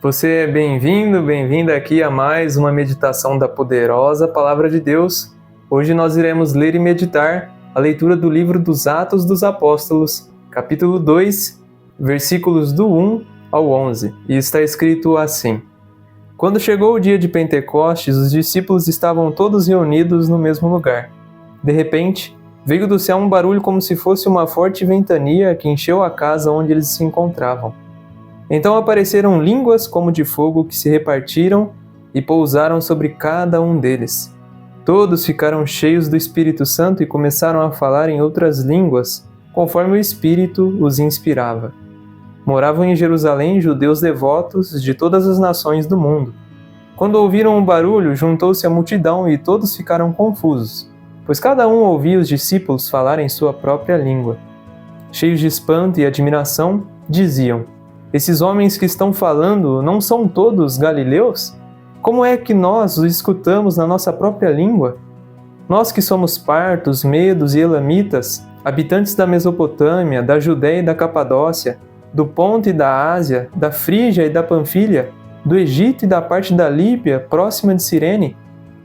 Você é bem-vindo, bem-vinda aqui a mais uma meditação da poderosa Palavra de Deus. Hoje nós iremos ler e meditar a leitura do livro dos Atos dos Apóstolos, capítulo 2, versículos do 1 ao 11. E está escrito assim: Quando chegou o dia de Pentecostes, os discípulos estavam todos reunidos no mesmo lugar. De repente, veio do céu um barulho como se fosse uma forte ventania que encheu a casa onde eles se encontravam. Então apareceram línguas como de fogo que se repartiram e pousaram sobre cada um deles. Todos ficaram cheios do Espírito Santo e começaram a falar em outras línguas, conforme o Espírito os inspirava. Moravam em Jerusalém judeus devotos de todas as nações do mundo. Quando ouviram o barulho, juntou-se a multidão e todos ficaram confusos, pois cada um ouvia os discípulos falar em sua própria língua. Cheios de espanto e admiração, diziam: Esses homens que estão falando não são todos galileus? Como é que nós os escutamos na nossa própria língua? Nós que somos partos, medos e elamitas, habitantes da Mesopotâmia, da Judéia e da Capadócia, do Ponto e da Ásia, da Frígia e da Panfilha, do Egito e da parte da Líbia, próxima de Cirene,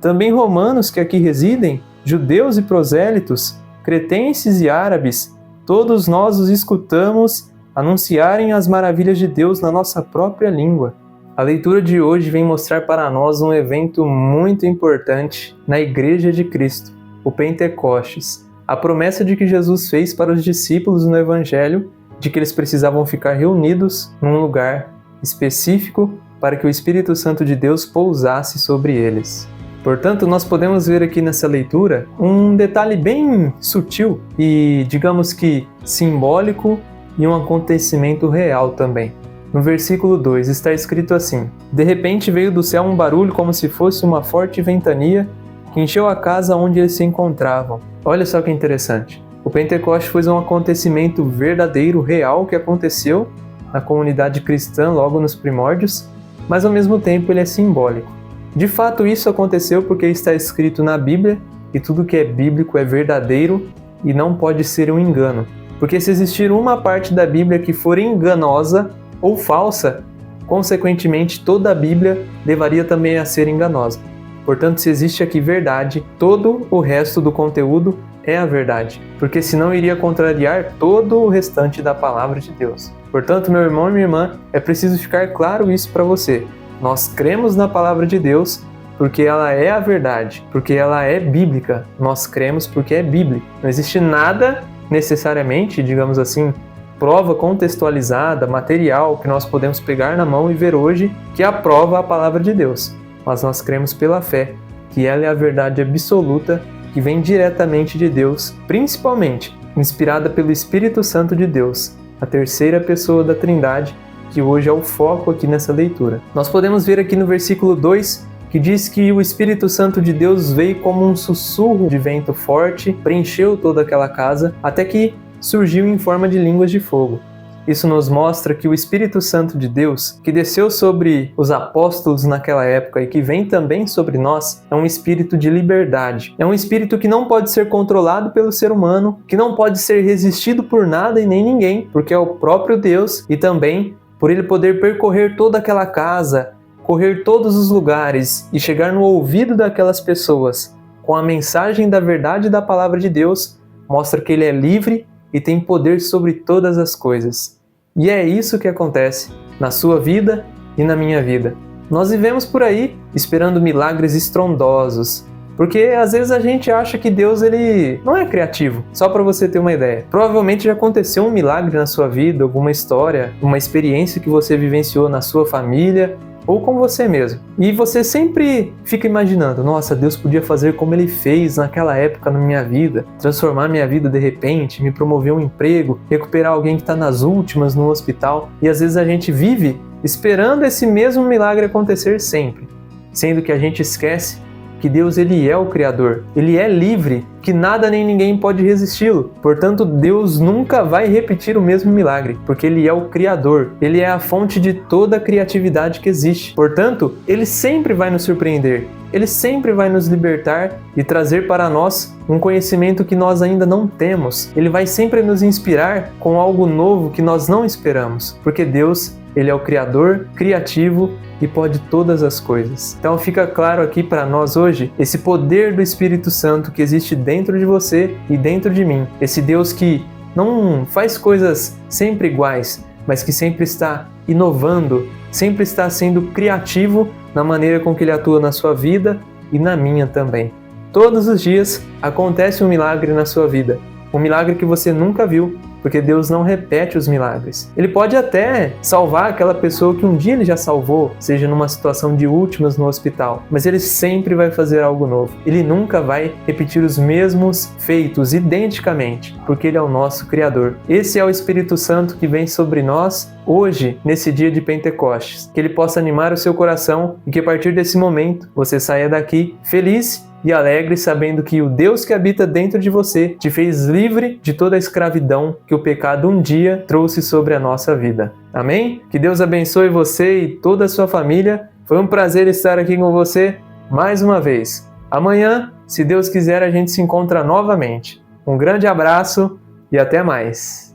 também romanos que aqui residem, judeus e prosélitos, cretenses e árabes, todos nós os escutamos anunciarem as maravilhas de Deus na nossa própria língua. A leitura de hoje vem mostrar para nós um evento muito importante na Igreja de Cristo, o Pentecostes. A promessa de que Jesus fez para os discípulos no Evangelho de que eles precisavam ficar reunidos num lugar específico para que o Espírito Santo de Deus pousasse sobre eles. Portanto, nós podemos ver aqui nessa leitura um detalhe bem sutil e, digamos que, simbólico e um acontecimento real também. No versículo 2 está escrito assim: De repente veio do céu um barulho como se fosse uma forte ventania que encheu a casa onde eles se encontravam. Olha só que interessante. O Pentecostes foi um acontecimento verdadeiro, real, que aconteceu na comunidade cristã logo nos primórdios, mas ao mesmo tempo ele é simbólico. De fato, isso aconteceu porque está escrito na Bíblia e tudo que é bíblico é verdadeiro e não pode ser um engano. Porque se existir uma parte da Bíblia que for enganosa ou falsa, consequentemente toda a Bíblia levaria também a ser enganosa. Portanto, se existe aqui verdade, todo o resto do conteúdo é a verdade, porque senão iria contrariar todo o restante da palavra de Deus. Portanto, meu irmão e minha irmã, é preciso ficar claro isso para você. Nós cremos na palavra de Deus porque ela é a verdade, porque ela é bíblica. Nós cremos porque é bíblico. Não existe nada necessariamente, digamos assim, prova contextualizada, material, que nós podemos pegar na mão e ver hoje que aprova a palavra de Deus. Mas nós cremos pela fé, que ela é a verdade absoluta, que vem diretamente de Deus, principalmente inspirada pelo Espírito Santo de Deus, a terceira pessoa da Trindade, que hoje é o foco aqui nessa leitura. Nós podemos ver aqui no versículo 2, que diz que o Espírito Santo de Deus veio como um sussurro de vento forte, preencheu toda aquela casa, até que surgiu em forma de línguas de fogo. Isso nos mostra que o Espírito Santo de Deus, que desceu sobre os apóstolos naquela época e que vem também sobre nós, é um espírito de liberdade. É um espírito que não pode ser controlado pelo ser humano, que não pode ser resistido por nada e nem ninguém, porque é o próprio Deus, e também por ele poder percorrer toda aquela casa, correr todos os lugares e chegar no ouvido daquelas pessoas com a mensagem da verdade da palavra de Deus, mostra que ele é livre e tem poder sobre todas as coisas. E é isso que acontece na sua vida e na minha vida. Nós vivemos por aí esperando milagres estrondosos, porque às vezes a gente acha que Deus ele não é criativo. Só para você ter uma ideia. Provavelmente já aconteceu um milagre na sua vida, alguma história, uma experiência que você vivenciou na sua família, ou com você mesmo. E você sempre fica imaginando, nossa, Deus podia fazer como Ele fez naquela época na minha vida, transformar minha vida de repente, me promover um emprego, recuperar alguém que está nas últimas no hospital. E às vezes a gente vive esperando esse mesmo milagre acontecer sempre, sendo que a gente esquece que Deus ele é o Criador, ele é livre, que nada nem ninguém pode resisti-lo. Portanto, Deus nunca vai repetir o mesmo milagre, porque ele é o Criador, ele é a fonte de toda a criatividade que existe. Portanto, ele sempre vai nos surpreender, ele sempre vai nos libertar e trazer para nós um conhecimento que nós ainda não temos. Ele vai sempre nos inspirar com algo novo que nós não esperamos, porque Deus Ele é o Criador, criativo e pode todas as coisas. Então fica claro aqui para nós hoje esse poder do Espírito Santo que existe dentro de você e dentro de mim. Esse Deus que não faz coisas sempre iguais, mas que sempre está inovando, sempre está sendo criativo na maneira com que Ele atua na sua vida e na minha também. Todos os dias acontece um milagre na sua vida, um milagre que você nunca viu, porque Deus não repete os milagres. Ele pode até salvar aquela pessoa que um dia Ele já salvou, seja numa situação de últimas no hospital, mas Ele sempre vai fazer algo novo. Ele nunca vai repetir os mesmos feitos identicamente, porque Ele é o nosso Criador. Esse é o Espírito Santo que vem sobre nós hoje, nesse dia de Pentecostes. Que Ele possa animar o seu coração e que a partir desse momento você saia daqui feliz e alegre, sabendo que o Deus que habita dentro de você te fez livre de toda a escravidão que o pecado um dia trouxe sobre a nossa vida. Amém? Que Deus abençoe você e toda a sua família. Foi um prazer estar aqui com você mais uma vez. Amanhã, se Deus quiser, a gente se encontra novamente. Um grande abraço e até mais.